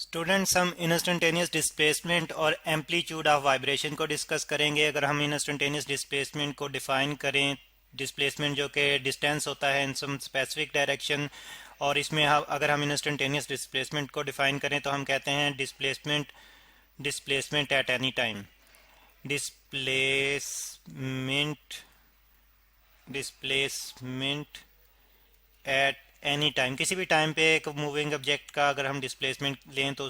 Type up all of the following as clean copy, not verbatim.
Students, हम instantaneous displacement और amplitude of vibration को डिस्कस करेंगे। अगर हम इंस्टेंटेनियस डिस्प्लेसमेंट को डिफाइन करें, डिस्प्लेसमेंट जो कि डिस्टेंस होता है इन सम स्पेसिफिक डायरेक्शन, और इसमें अगर हम इंस्टेंटेनियस डिस्प्लेसमेंट को डिफाइन करें तो हम कहते हैं displacement at any time. Displacement displacement at any time, किसी भी टाइम पे एक मूविंग ऑब्जेक्ट का अगर हम डिस्प्लेसमेंट लें तो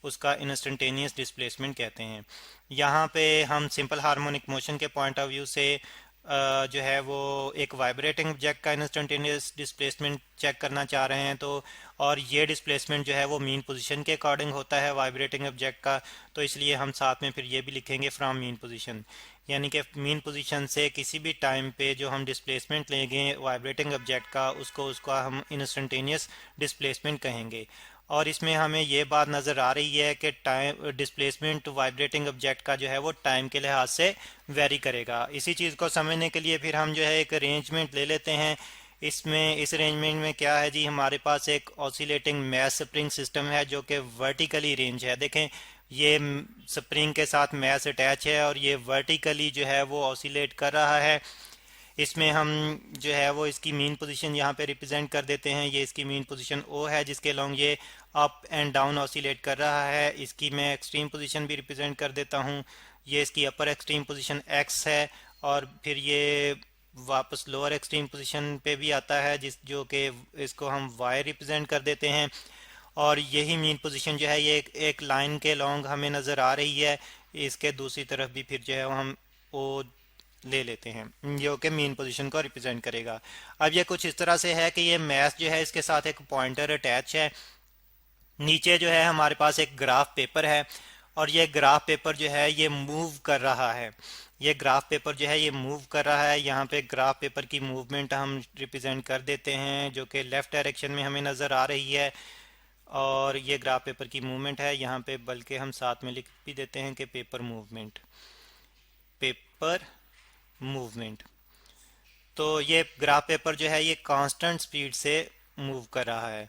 उसका इंस्टेंटेनियस डिस्प्लेसमेंट कहते हैं। यहाँ पे हम सिंपल हार्मोनिक मोशन के पॉइंट ऑफ व्यू से जो है वो एक वाइब्रेटिंग ऑब्जेक्ट का इंस्टेंटेनियस डिस्प्लेसमेंट चेक करना चाह रहे हैं। तो और ये डिस्प्लेसमेंट जो है वो मीन पोजीशन के अकॉर्डिंग होता है वाइब्रेटिंग ऑब्जेक्ट का, तो इसलिए हम साथ में फिर ये भी लिखेंगे फ्रॉम मीन पोजीशन, यानी कि मीन पोजीशन से किसी भी टाइम पे जो हम डिस्प्लेसमेंट लेंगे वाइब्रेटिंग ऑब्जेक्ट का, उसका हम इंस्टेंटेनियस डिस्प्लेसमेंट कहेंगे। और इसमें हमें ये बात नज़र आ रही है कि टाइम डिस्प्लेसमेंट वाइब्रेटिंग ऑब्जेक्ट का जो है वो टाइम के लिहाज से वेरी करेगा। इसी चीज़ को समझने के लिए फिर हम जो है एक अरेंजमेंट ले लेते हैं। इस अरेंजमेंट में क्या है जी, हमारे पास एक ऑसिलेटिंग मैस स्प्रिंग सिस्टम है जो कि वर्टिकली रेंज है। देखें, ये स्प्रिंग के साथ मैस अटैच है और ये वर्टिकली जो है वो ऑसिलेट कर रहा है। इसमें हम जो है वो इसकी मीन पोजीशन यहाँ पे रिप्रेजेंट कर देते हैं। ये इसकी मीन पोजीशन ओ है जिसके लॉन्ग ये अप एंड डाउन ऑसिलेट कर रहा है। इसकी मैं एक्सट्रीम पोजीशन भी रिप्रेजेंट कर देता हूँ। ये इसकी अपर एक्सट्रीम पोजीशन एक्स है और फिर ये वापस लोअर एक्सट्रीम पोजीशन पे भी आता है जो कि इसको हम वाई रिप्रेजेंट कर देते हैं। और यही मीन पोजीशन जो है ये एक लाइन के लॉन्ग हमें नज़र आ रही है। इसके दूसरी तरफ भी फिर जो है वो हम ओ ले लेते हैं जो कि मीन पोजीशन को रिप्रेजेंट करेगा। अब ये कुछ इस तरह से है कि ये मैस जो है इसके साथ एक पॉइंटर अटैच है। नीचे जो है हमारे पास एक ग्राफ पेपर है और ये ग्राफ पेपर जो है ये मूव कर रहा है। ये ग्राफ पेपर जो है ये मूव कर रहा है। यहाँ पे ग्राफ पेपर की मूवमेंट हम रिप्रेजेंट कर देते हैं जो कि लेफ़्ट डायरेक्शन में हमें नज़र आ रही है। और ये ग्राफ पेपर की मूवमेंट है यहाँ पे, बल्कि हम साथ में लिख भी देते हैं कि पेपर मूवमेंट। तो ये ग्राफ पेपर जो है ये कांस्टेंट स्पीड से मूव कर रहा है।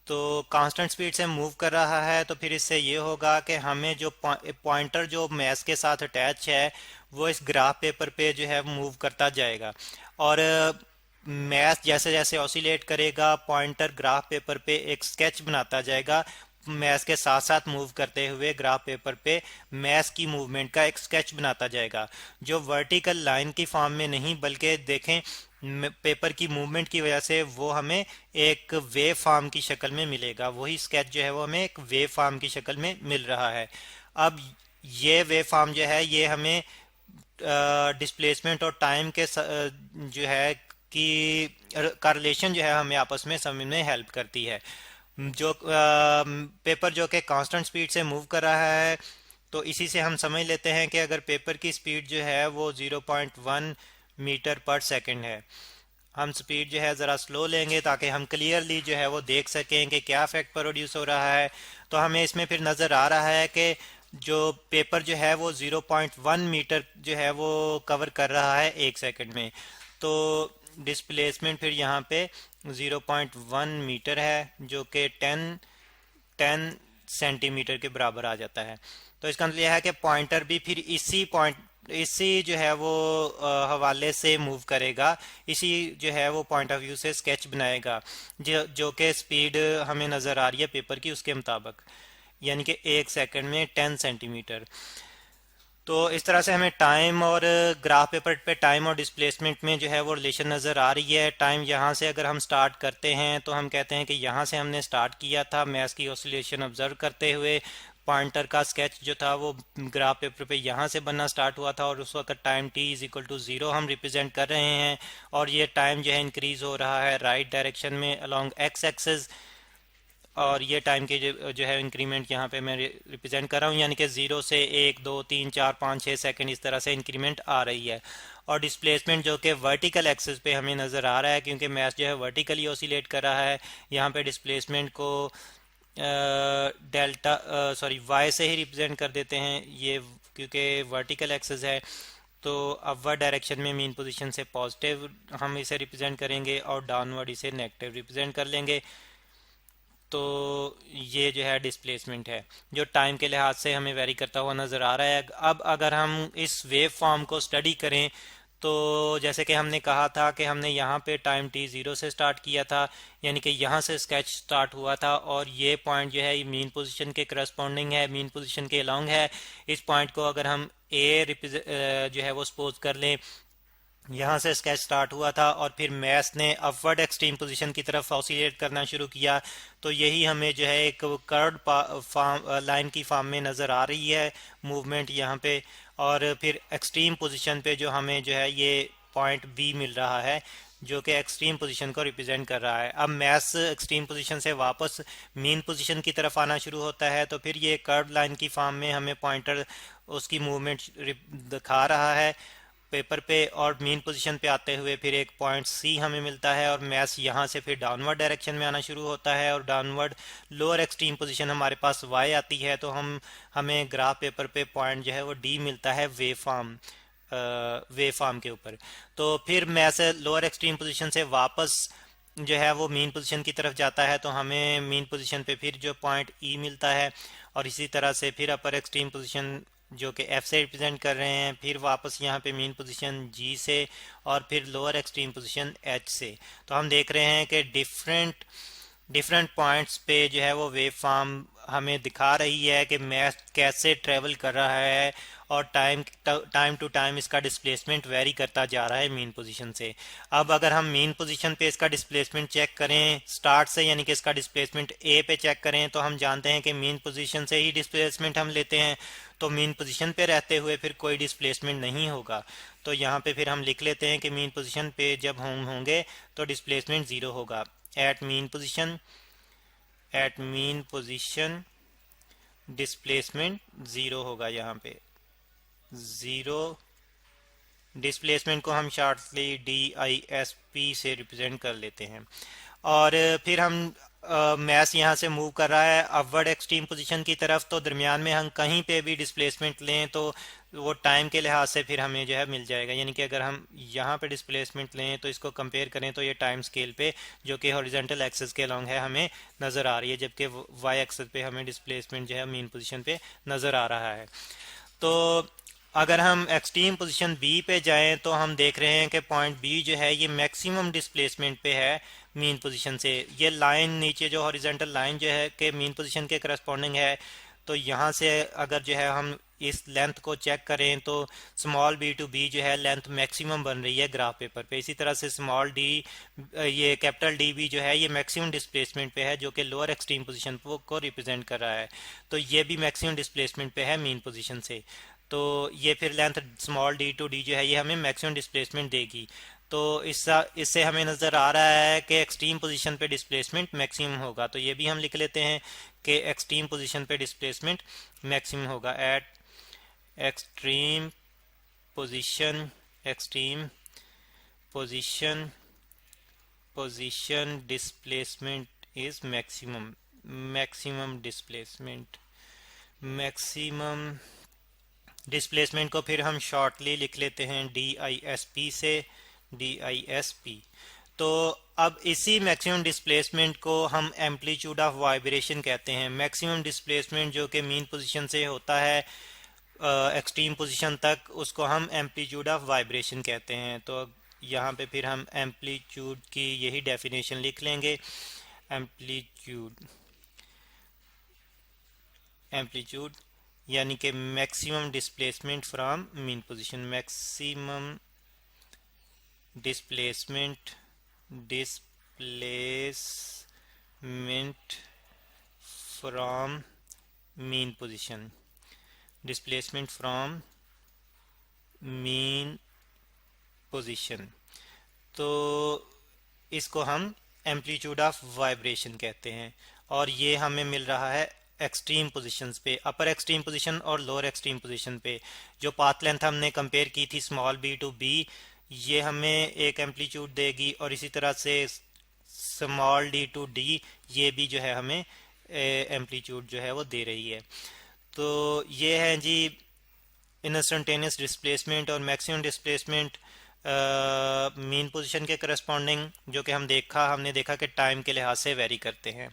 तो कांस्टेंट स्पीड से मूव कर रहा है तो फिर इससे ये होगा कि हमें जो पॉइंटर जो मैस के साथ अटैच है वो इस ग्राफ पेपर पे जो है मूव करता जाएगा। और मैस जैसे जैसे ऑसिलेट करेगा पॉइंटर ग्राफ पेपर पे एक स्केच बनाता जाएगा। मैस के साथ साथ मूव करते हुए ग्राफ पेपर पे मैस की मूवमेंट का एक स्केच बनाता जाएगा, जो वर्टिकल लाइन की फॉर्म में नहीं बल्कि देखें पेपर की मूवमेंट की वजह से वो हमें एक वेव फॉर्म की शक्ल में मिलेगा। वही स्केच जो है वो हमें एक वेव फॉर्म की शक्ल में मिल रहा है। अब ये वेव फॉर्म जो है ये हमें डिस्प्लेसमेंट और टाइम के जो है कि का रिलेशन जो है हमें आपस में समझने में हेल्प करती है। जो पेपर जो कि कांस्टेंट स्पीड से मूव कर रहा है, तो इसी से हम समझ लेते हैं कि अगर पेपर की स्पीड जो है वो 0.1 मीटर पर सेकंड है। हम स्पीड जो है ज़रा स्लो लेंगे ताकि हम क्लियरली जो है वो देख सकें कि क्या इफेक्ट प्रोड्यूस हो रहा है। तो हमें इसमें फिर नज़र आ रहा है कि जो पेपर जो है वो 0.1 मीटर जो है वो कवर कर रहा है एक सेकंड में। तो डिस्प्लेसमेंट फिर यहाँ पे 0.1 मीटर है जो कि 10 सेंटीमीटर के बराबर आ जाता है। तो इसका मतलब यह है कि पॉइंटर भी फिर इसी जो है वो हवाले से मूव करेगा, इसी जो है वो पॉइंट ऑफ व्यू से स्केच बनाएगा जो कि स्पीड हमें नज़र आ रही है पेपर की उसके मुताबिक, यानी कि एक सेकंड में 10 सेंटीमीटर। तो इस तरह से हमें टाइम और ग्राफ पेपर पे टाइम और डिस्प्लेसमेंट में जो है वो रिलेशन नज़र आ रही है। टाइम यहाँ से अगर हम स्टार्ट करते हैं तो हम कहते हैं कि यहाँ से हमने स्टार्ट किया था मैस की ऑसिलेशन ऑब्जर्व करते हुए। पॉइंटर का स्केच जो था वो ग्राफ पेपर पे यहाँ से बनना स्टार्ट हुआ था और उस वक्त time t is equal to 0 हम रिप्रेजेंट कर रहे हैं। और ये टाइम जो है इंक्रीज़ हो रहा है राइट डायरेक्शन में अलॉन्ग एक्स एक्सेस। और ये टाइम के जो है इंक्रीमेंट यहाँ पे मैं रिप्रेजेंट कर रहा हूँ, यानी कि 0 से 1 2 3 4 5 6 सेकंड इस तरह से इंक्रीमेंट आ रही है। और डिस्प्लेसमेंट जो कि वर्टिकल एक्सिस पे हमें नज़र आ रहा है क्योंकि मैस जो है वर्टिकली ऑसिलेट कर रहा है। यहाँ पे डिस्प्लेसमेंट को वाई से ही रिप्रेजेंट कर देते हैं ये क्योंकि वर्टिकल एक्सिस है। तो अपवर्ड डायरेक्शन में मीन पोजीशन से पॉजिटिव हम इसे रिप्रेजेंट करेंगे और डाउनवर्ड इसे नेगेटिव रिप्रेजेंट कर लेंगे। तो ये जो है डिस्प्लेसमेंट है जो टाइम के लिहाज से हमें वेरी करता हुआ नज़र आ रहा है। अब अगर हम इस वेव फॉर्म को स्टडी करें तो जैसे कि हमने कहा था कि हमने यहाँ पे टाइम टी ज़ीरो से स्टार्ट किया था, यानी कि यहाँ से स्केच स्टार्ट हुआ था और ये पॉइंट जो है ये मीन पोजीशन के करस्पॉन्डिंग है, मीन पोजीशन के अलोंग है। इस पॉइंट को अगर हम ए जो है वो सपोज कर लें, यहाँ से स्केच स्टार्ट हुआ था और फिर मैथ ने अपवर्ड एक्सट्रीम पोजीशन की तरफ ऑसिलेट करना शुरू किया, तो यही हमें जो है एक कर्व लाइन की फॉर्म में नज़र आ रही है मूवमेंट यहाँ पे। और फिर एक्सट्रीम पोजीशन पे जो हमें जो है ये पॉइंट बी मिल रहा है जो कि एक्सट्रीम पोजीशन को रिप्रेजेंट कर रहा है। अब मैथ्स एक्सट्रीम पोजीशन से वापस मीन पोजीशन की तरफ आना शुरू होता है, तो फिर ये कर्व लाइन की फॉर्म में हमें पॉइंटर उसकी मूवमेंट दिखा रहा है पेपर पे, और मेन पोजीशन पे आते हुए फिर एक पॉइंट सी हमें मिलता है और मैथ यहाँ से फिर डाउनवर्ड डायरेक्शन में आना शुरू होता है और डाउनवर्ड लोअर एक्सट्रीम पोजीशन हमारे पास वाई आती है, तो हमें ग्राफ पेपर पे पॉइंट जो है वो डी मिलता है वेव फॉर्म के ऊपर। तो फिर मैथ लोअर एक्सट्रीम पोजीशन से वापस जो है वो मेन पोजीशन की तरफ जाता है, तो हमें मेन पोजीशन पे फिर जो पॉइंट ई मिलता है और इसी तरह से फिर अपर एक्सट्रीम पोजीशन जो कि एफ से रिप्रेजेंट कर रहे हैं, फिर वापस यहाँ पे मेन पोजीशन जी से और फिर लोअर एक्सट्रीम पोजीशन एच से। तो हम देख रहे हैं कि डिफरेंट पॉइंट्स पे जो है वो वेव फॉर्म हमें दिखा रही है कि मैथ कैसे ट्रेवल कर रहा है और टाइम टू टाइम इसका डिस्प्लेसमेंट वेरी करता जा रहा है मीन पोजीशन से। अब अगर हम मीन पोजीशन पे इसका डिस्प्लेसमेंट चेक करें स्टार्ट से, यानी कि इसका डिस्प्लेसमेंट ए पे चेक करें, तो हम जानते हैं कि मीन पोजीशन से ही डिस्प्लेसमेंट हम लेते हैं, तो मीन पोजीशन पे रहते हुए फिर कोई डिस्प्लेसमेंट नहीं होगा। तो यहाँ पे फिर हम लिख लेते हैं कि मीन पोजीशन पे जब हम होंगे तो डिस्प्लेसमेंट ज़ीरो होगा। At mean position displacement zero होगा। यहाँ पे ज़ीरो डिस्प्लेसमेंट को हम शॉर्टली DISP से रिप्रेजेंट कर लेते हैं। और फिर हम मैथ यहाँ से मूव कर रहा है अपवर्ड एक्सट्रीम पोजीशन की तरफ, तो दरमियान में हम कहीं पे भी डिस्प्लेसमेंट लें तो वो टाइम के लिहाज से फिर हमें जो है मिल जाएगा। यानी कि अगर हम यहाँ पे डिस्प्लेसमेंट लें तो इसको कंपेयर करें तो ये टाइम स्केल पे जो कि हॉरिजॉन्टल एक्सिस के अलोंग है हमें नज़र आ रही है, जबकि वाई एक्सिस पे हमें डिस्प्लेसमेंट जो है मीन पोजीशन पे नज़र आ रहा है। तो अगर हम एक्सट्रीम पोजीशन बी पे जाएं तो हम देख रहे हैं कि पॉइंट बी जो है ये मैक्सिमम डिस्प्लेसमेंट पे है मीन पोजीशन से। ये लाइन नीचे जो हॉरिजॉन्टल लाइन जो है कि मीन पोजीशन के करस्पॉन्डिंग है, तो यहाँ से अगर जो है हम इस लेंथ को चेक करें तो स्मॉल बी टू बी जो है लेंथ मैक्सिमम बन रही है ग्राफ पेपर पे। इसी तरह से स्मॉल डी ये कैपिटल डी भी जो है ये मैक्सिमम डिस्प्लेसमेंट पे है जो कि लोअर एक्सट्रीम पोजीशन को रिप्रेजेंट कर रहा है, तो ये भी मैक्सिमम डिस्प्लेसमेंट पे है मीन पोजीशन से। तो ये फिर length small D to D जो है ये हमें मैक्सिमम डिस्प्लेसमेंट देगी। तो इससे हमें नज़र आ रहा है कि एक्सट्रीम पोजीशन पे डिस्प्लेसमेंट मैक्सिमम होगा, तो ये भी हम लिख लेते हैं कि एक्सट्रीम पोजीशन पे डिस्प्लेसमेंट मैक्सिमम होगा। Eight extreme position displacement is maximum displacement को फिर हम शॉर्टली लिख लेते हैं DISP। तो अब इसी मैक्सिमम डिस्प्लेसमेंट को हम एम्पलीट्यूड ऑफ वाइब्रेशन कहते हैं। मैक्सिमम डिस्प्लेसमेंट जो कि मीन पोजीशन से होता है एक्सट्रीम पोजीशन तक, उसको हम एम्पलीट्यूड ऑफ वाइब्रेशन कहते हैं। तो यहाँ पे फिर हम एम्पलीट्यूड की यही डेफिनेशन लिख लेंगे। एम्पलीट्यूड यानी कि maximum displacement from mean position, maximum displacement from mean position, displacement from mean position. तो इसको हम एम्पलीट्यूड ऑफ वाइब्रेशन कहते हैं और ये हमें मिल रहा है एक्सट्रीम पोजीशंस पे, अपर एक्सट्रीम पोजीशन और लोअर एक्सट्रीम पोजीशन पे। जो पाथ लेंथ हमने कंपेयर की थी स्मॉल बी टू बी, ये हमें एक एम्पलीट्यूड देगी और इसी तरह से स्मॉल डी टू डी ये भी जो है हमें एम्पलीट्यूड जो है वो दे रही है। तो ये है जी इंस्टेंटेनियस डिस्प्लेसमेंट और मैक्सिमम डिस्प्लेसमेंट मीन पोजीशन के करस्पॉन्डिंग, जो कि हमने देखा कि टाइम के लिहाज से वेरी करते हैं।